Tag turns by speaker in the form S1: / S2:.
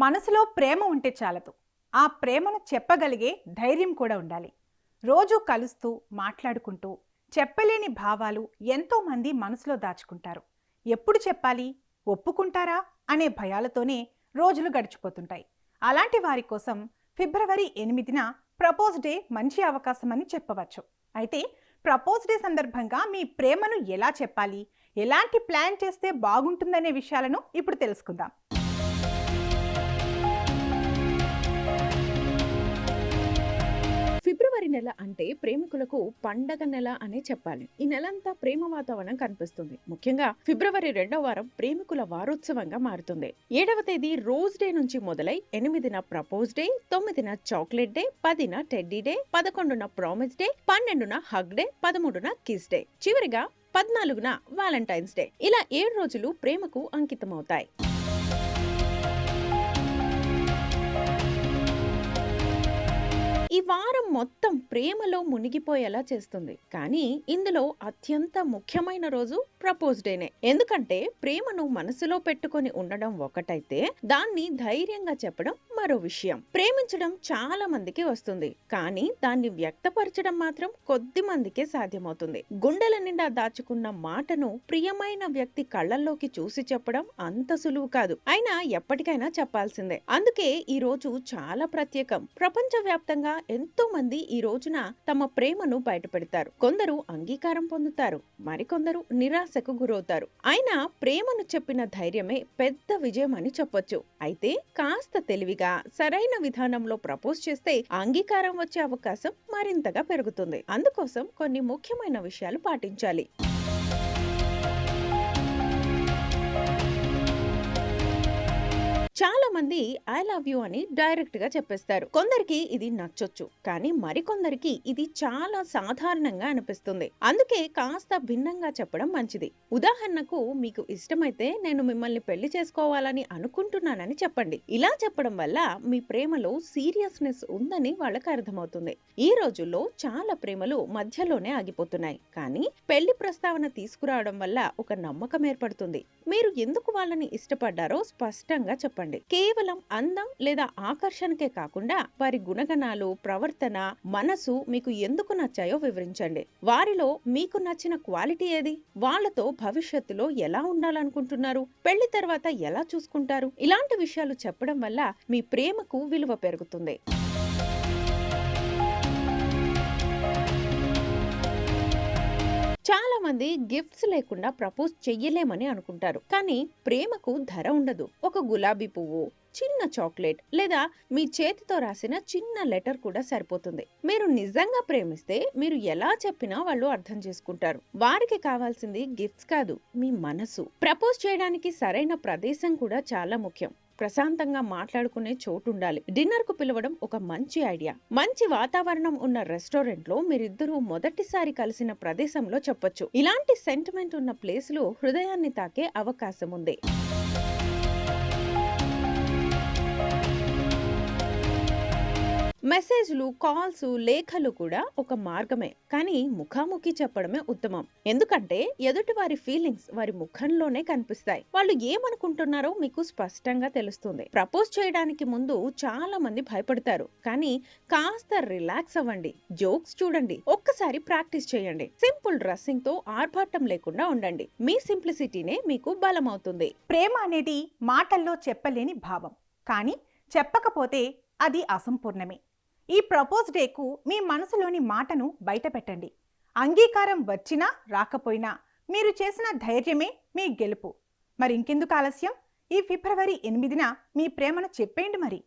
S1: మనసులో ప్రేమ ఉంటే చాలదు. ఆ ప్రేమను చెప్పగలిగే ధైర్యం కూడా ఉండాలి. రోజూ కలుస్తూ, మాట్లాడుకుంటూ, చెప్పలేని భావాలు ఎంతోమంది మనసులో దాచుకుంటారు. ఎప్పుడు చెప్పాలి? ఒప్పుకుంటారా? అనే భయాలతోనే రోజులు గడిచిపోతుంటాయి. అలాంటి వారి కోసం ఫిబ్రవరి 8న ప్రపోజ్ డే మంచి అవకాశమని చెప్పవచ్చు. అయితే ప్రపోజ్ డే సందర్భంగా మీ ప్రేమను ఎలా చెప్పాలి? ఎలాంటి ప్లాన్ చేస్తే బాగుంటుందనే విషయాలను ఇప్పుడు తెలుసుకుందాం.
S2: ఫిబ్రవరి నెల అంటే ప్రేమికులకు పండగ నెల అనే చెప్పాలి. ఈ నెలంతా ప్రేమ వాతావరణం కనిపిస్తుంది. ముఖ్యంగా ఫిబ్రవరి 2వ వారం ప్రేమికుల వారోత్సవంగా మారుతుంది. 7వ తేదీ రోజ్ డే నుంచి మొదలై 8న ప్రపోజ్ డే, 9న చాక్లెట్ డే, 10న టెడ్డీ డే, 11న ప్రామిస్ డే, 12న హగ్ డే, 13న కిస్ డే, చివరిగా 14న వాలంటైన్స్ డే. ఇలా 7 రోజులు ప్రేమకు అంకితమవుతాయి. ఈ వారం మొత్తం ప్రేమలో మునిగిపోయేలా చేస్తుంది. కానీ ఇందులో అత్యంత ముఖ్యమైన రోజు ప్రపోజ్ డేనే. ఎందుకంటే ప్రేమను మనసులో పెట్టుకొని ఉండడం ఒకటైతే దాన్ని ధైర్యంగా చెప్పడం మరో విషయం. ప్రేమించడం చాలా మందికి వస్తుంది, కానీ దాన్ని వ్యక్తపరచడం మాత్రం కొద్ది మందికే సాధ్యమవుతుంది. గుండెల నిండా దాచుకున్న మాటను ప్రియమైన వ్యక్తి కళ్ళల్లోకి చూసి చెప్పడం అంత సులువు కాదు. అయినా ఎప్పటికైనా చెప్పాల్సిందే. అందుకే ఈ రోజు చాలా ప్రత్యేకం. ప్రపంచవ్యాప్తంగా ఎంతో మంది ఈ రోజున తమ ప్రేమను బయటపెడతారు. కొందరు అంగీకారం పొందుతారు, మరికొందరు నిరాశకు గురవుతారు. అయినా ప్రేమను చెప్పిన ధైర్యమే పెద్ద విజయం అని చెప్పొచ్చు. అయితే కాస్త తెలివిగా సరైన విధానంలో ప్రపోజ్ చేస్తే అంగీకారం వచ్చే అవకాశం మరింతగా పెరుగుతుంది. అందుకోసం కొన్ని ముఖ్యమైన విషయాలు పాటించాలి. చాలా మంది ఐ లవ్ యూ అని డైరెక్ట్ గా చెప్పేస్తారు. కొందరికి ఇది నచ్చొచ్చు, కానీ మరికొందరికి ఇది చాలా సాధారణంగా అనిపిస్తుంది. అందుకే కాస్త భిన్నంగా చెప్పడం మంచిది. ఉదాహరణకు, మీకు ఇష్టమైతే నేను మిమ్మల్ని పెళ్లి చేసుకోవాలని అనుకుంటున్నానని చెప్పండి. ఇలా చెప్పడం వల్ల మీ ప్రేమలో సీరియస్నెస్ ఉందని వాళ్ళకి అర్థమవుతుంది. ఈ రోజుల్లో చాలా ప్రేమలు మధ్యలోనే ఆగిపోతున్నాయి, కానీ పెళ్లి ప్రస్తావన తీసుకురావడం వల్ల ఒక నమ్మకం ఏర్పడుతుంది. మీరు ఎందుకు వాళ్ళని ఇష్టపడ్డారో స్పష్టంగా చెప్పండి. కేవలం అందం లేదా ఆకర్షణకే కాకుండా వారి గుణగణాలు, ప్రవర్తన, మనసు మీకు ఎందుకు నచ్చాయో వివరించండి. వారిలో మీకు నచ్చిన క్వాలిటీ ఏది? వాళ్ళతో భవిష్యత్తులో ఎలా ఉండాలనుకుంటున్నారు? పెళ్లి తర్వాత ఎలా చూసుకుంటారు? ఇలాంటి విషయాలు చెప్పడం వల్ల మీ ప్రేమకు విలువ పెరుగుతుంది. చాలా మంది గిఫ్ట్స్ లేకుండా ప్రపోజ్ చెయ్యలేమని అనుకుంటారు. కానీ ప్రేమకు ధర ఉండదు. ఒక గులాబీ పువ్వు, చిన్న చాక్లెట్ లేదా మీ చేతితో రాసిన చిన్న లెటర్ కూడా సరిపోతుంది. మీరు నిజంగా ప్రేమిస్తే మీరు ఎలా చెప్పినా వాళ్ళు అర్థం చేసుకుంటారు. వారికి కావాల్సింది గిఫ్ట్స్ కాదు, మీ మనసు. ప్రపోజ్ చేయడానికి సరైన ప్రదేశం కూడా చాలా ముఖ్యం. ప్రశాంతంగా మాట్లాడుకునే చోటు ఉండాలి. డిన్నర్ కు పిలవడం ఒక మంచి ఐడియా. మంచి వాతావరణం ఉన్న రెస్టారెంట్ లో మీరిద్దరూ మొదటిసారి కలిసిన ప్రదేశంలో చెప్పొచ్చు. ఇలాంటి సెంటిమెంట్ ఉన్న ప్లేసులు హృదయాన్ని తాకే అవకాశం ఉంది. మెసేజ్లు, కాల్స్, లేఖలు కూడా ఒక మార్గమే, కానీ ముఖాముఖి చెప్పడమే ఉత్తమం. ఎందుకంటే ఎదుటి వారి ఫీలింగ్స్ వారి ముఖంలోనే కనిపిస్తాయి. వాళ్ళు ఏమనుకుంటున్నారో మీకు స్పష్టంగా తెలుస్తుంది. ప్రపోజ్ చేయడానికి ముందు చాలా మంది భయపడతారు, కానీ కాస్త రిలాక్స్ అవ్వండి. జోక్స్ చూడండి, ఒక్కసారి ప్రాక్టీస్ చేయండి. సింపుల్ డ్రెస్సింగ్ తో ఆర్భాటం లేకుండా ఉండండి. మీ సింప్లిసిటీనే మీకు బలమవుతుంది.
S1: ప్రేమ అనేది మాటల్లో చెప్పలేని భావం, కానీ చెప్పకపోతే అది అసంపూర్ణమే. ఈ ప్రపోజ్ డేకు మీ మనసులోని మాటను బయట పెట్టండి. అంగీకారం వచ్చినా రాకపోయినా మీరు చేసిన ధైర్యమే మీ గెలుపు. మరి ఇంకెందుకు ఆలస్యం? ఈ ఫిబ్రవరి 8న మీ ప్రేమను చెప్పేయండి మరి.